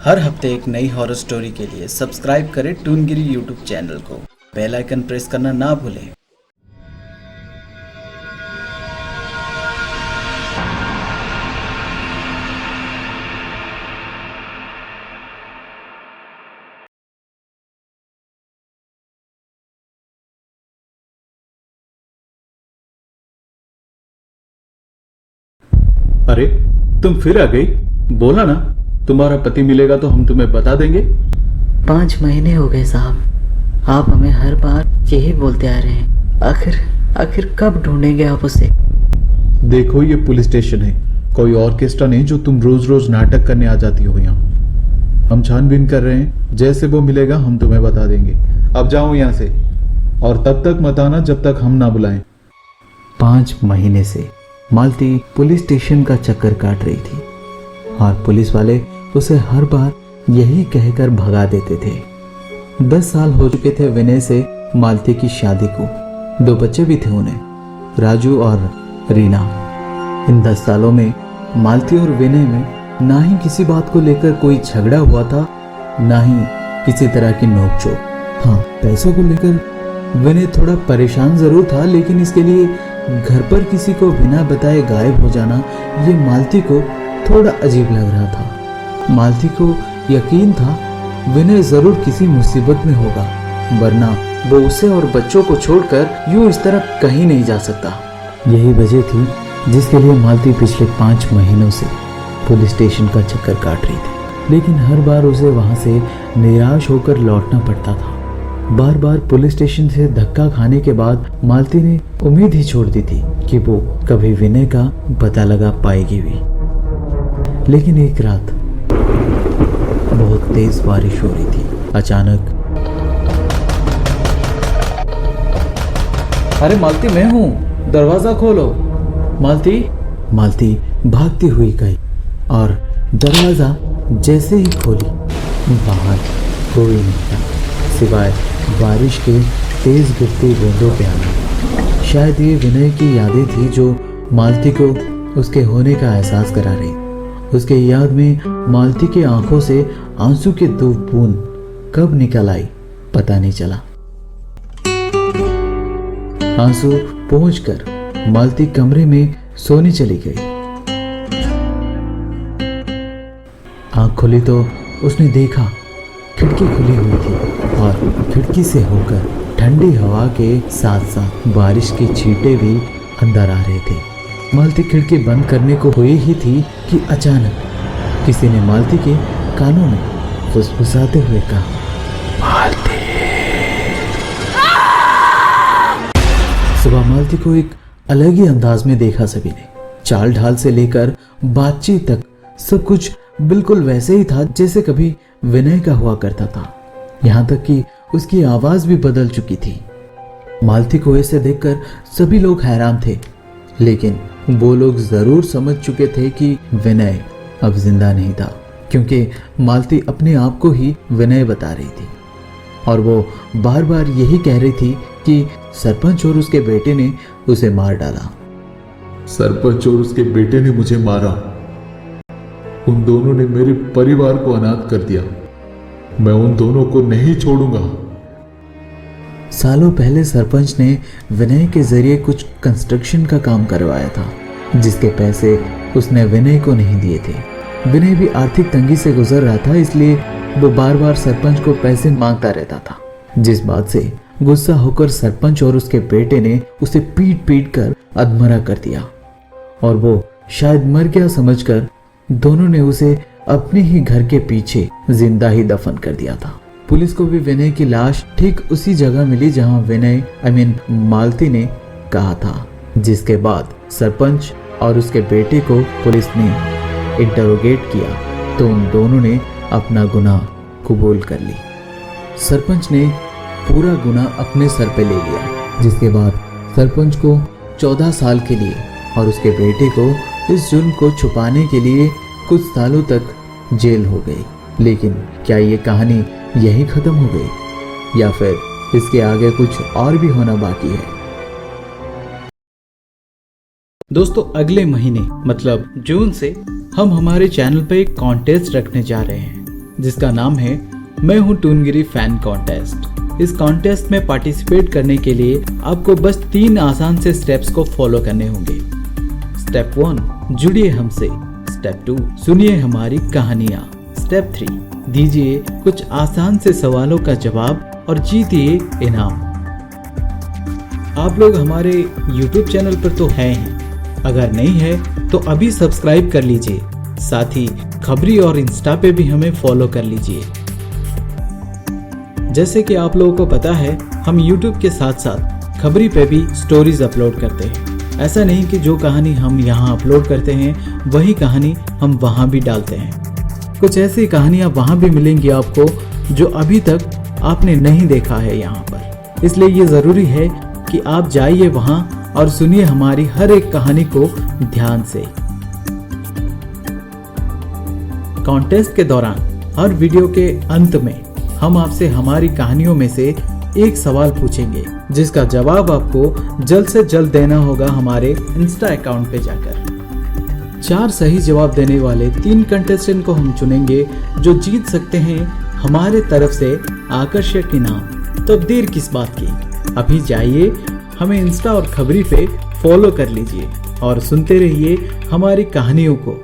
हर हफ्ते एक नई हॉरर स्टोरी के लिए सब्सक्राइब करें टूनगिरी यूट्यूब चैनल को। बेल आइकन प्रेस करना ना भूलें। अरे तुम फिर आ गई। बोला ना, तुम्हारा पति मिलेगा तो हम तुम्हें बता देंगे। 5 महीने हो गए साहब, आप हमें हर बार यही बोलते आ रहे हैं। आखिर कब ढूंढेंगे आप उसे? देखो, ये पुलिस स्टेशन है, कोई ऑर्केस्ट्रा नहीं जो तुम रोज रोज नाटक करने आ जाती हो यहाँ। हम छानबीन कर रहे हैं, जैसे वो मिलेगा हम तुम्हें बता देंगे। अब जाओ यहाँ से, और तब तक मत आना जब तक हम ना बुलाएं। 5 महीने से मालती पुलिस स्टेशन का चक्कर काट रही थी और पुलिस वाले उसे हर बार यही कहकर भगा देते थे। 10 साल हो चुके थे विनय से मालती की शादी को। 2 बच्चे भी थे उन्हें, राजू और रीना। इन 10 सालों में मालती और विनय में ना ही किसी बात को लेकर कोई झगड़ा हुआ था, ना ही किसी तरह की नोकझोंक। हाँ, पैसों को लेकर विनय थोड़ा परेशान जरूर था, लेकिन इसके लिए घर पर किसी को बिना बताए गायब हो जाना ये मालती को थोड़ा अजीब लग रहा था। मालती को यकीन था विनय जरूर किसी मुसीबत में होगा, वरना वो उसे और बच्चों को छोड़कर यूं इस तरह कहीं नहीं जा सकता। यही वजह थी जिसके लिए मालती पिछले 5 महीनों से पुलिस स्टेशन का चक्कर काट रही थी, लेकिन हर बार उसे वहां से निराश होकर लौटना पड़ता था। बार बार पुलिस स्टेशन से धक्का खाने के बाद मालती ने उम्मीद ही छोड़ दी थी कि वो कभी विनय का पता लगा पाएगी भी। लेकिन एक रात बहुत तेज बारिश हो रही थी। अचानक, अरे मालती, मैं हूँ, दरवाजा खोलो। मालती भागती हुई गई और दरवाजा जैसे ही खोली, बाहर कोई नहीं था सिवाय बारिश के तेज गिरती बूंदों पे आना। शायद ये विनय की यादें थी जो मालती को उसके होने का एहसास करा रही। उसके याद में मालती की आंखों से आंसू के 2 बूंद कब निकल आई पता नहीं चला। आंसू पहुंचकर मालती कमरे में सोने चली गई। आंख खुली तो उसने देखा खिड़की खुली हुई थी और खिड़की से होकर ठंडी हवा के साथ साथ बारिश के छींटे भी अंदर आ रहे थे। मालती खिड़की बंद करने को हुई ही थी कि अचानक किसी ने मालती के कानों में फुसफुसाते हुए कहा, मालती। सुबह मालती को एक अलग ही अंदाज में देखा सभी ने। चाल ढाल से लेकर बातचीत तक सब कुछ बिल्कुल वैसे ही था जैसे कभी विनय का हुआ करता था। यहाँ तक कि उसकी आवाज भी बदल चुकी थी। मालती को ऐसे देखकर सभी लोग हैरान थे, लेकिन वो लोग जरूर समझ चुके थे कि विनय अब जिंदा नहीं था, क्योंकि मालती अपने आप को ही विनय बता रही थी और वो बार बार यही कह रही थी कि सरपंच और उसके बेटे ने उसे मार डाला। सरपंच और उसके बेटे ने मुझे मारा। उन दोनों ने मेरे परिवार को अनाथ कर दिया। मैं उन दोनों को नहीं छोड़ूंगा। सालों पहले सरपंच ने विनय के जरिए कुछ कंस्ट्रक्शन का काम करवाया था, जिसके पैसे उसने विनय को नहीं दिए थे। विनय भी आर्थिक तंगी से गुजर रहा था, इसलिए वो बार बार सरपंच को पैसे मांगता रहता था। जिस बात से गुस्सा होकर सरपंच और उसके बेटे ने उसे पीट पीट कर अधमरा कर दिया और वो शायद मर गया समझकर दोनों ने उसे अपने ही घर के पीछे जिंदा ही दफन कर दिया था। पुलिस को भी विनय की लाश ठीक उसी जगह मिली जहां विनय मालती ने कहा था, जिसके बाद सरपंच और उसके बेटे को पुलिस ने इंटरोगेट किया तो उन दोनों ने अपना गुनाह कबूल कर ली। सरपंच ने पूरा गुनाह अपने सर पे ले लिया, जिसके बाद सरपंच को 14 साल के लिए और उसके बेटे को इस जुर्म को छुपाने के लिए कुछ सालों तक जेल हो गई। लेकिन क्या ये कहानी यही खत्म हो गई या फिर इसके आगे कुछ और भी होना बाकी है? दोस्तों, अगले महीने मतलब जून से हम हमारे चैनल पे एक कॉन्टेस्ट रखने जा रहे हैं। जिसका नाम है मैं हूँ टूनगिरी फैन कॉन्टेस्ट। इस कॉन्टेस्ट में पार्टिसिपेट करने के लिए आपको बस 3 आसान से स्टेप्स को फॉलो करने होंगे। स्टेप 1, जुड़िए हमसे। स्टेप 2, सुनिए हमारी कहानियाँ। स्टेप 3, दीजिए कुछ आसान से सवालों का जवाब और जीतिए इनाम। आप लोग हमारे YouTube चैनल पर तो हैं ही, अगर नहीं है तो अभी सब्सक्राइब कर लीजिए। साथ ही खबरी और इंस्टा पे भी हमें फॉलो कर लीजिए। जैसे कि आप लोगों को पता है, हम YouTube के साथ साथ खबरी पे भी स्टोरीज अपलोड करते हैं। ऐसा नहीं कि जो कहानी हम यहाँ अपलोड करते हैं वही कहानी हम वहाँ भी डालते हैं। कुछ ऐसी कहानियाँ वहाँ भी मिलेंगी आपको जो अभी तक आपने नहीं देखा है यहाँ पर। इसलिए ये ज़रूरी है कि आप जाइए वहाँ और सुनिए हमारी हर एक कहानी को ध्यान से। कॉन्टेस्ट के दौरान हर वीडियो के अंत में हम आपसे हमारी कहानियों में से एक सवाल पूछेंगे, जिसका जवाब आपको जल्द से जल्द देना होगा हमारे इंस्टा अकाउंट पे जाकर। 4 सही जवाब देने वाले 3 कंटेस्टेंट को हम चुनेंगे जो जीत सकते हैं हमारे तरफ से आकर्षक इनाम। तो देर किस बात की, अभी जाइए हमें इंस्टा और खबरी पे फॉलो कर लीजिए और सुनते रहिए हमारी कहानियों को।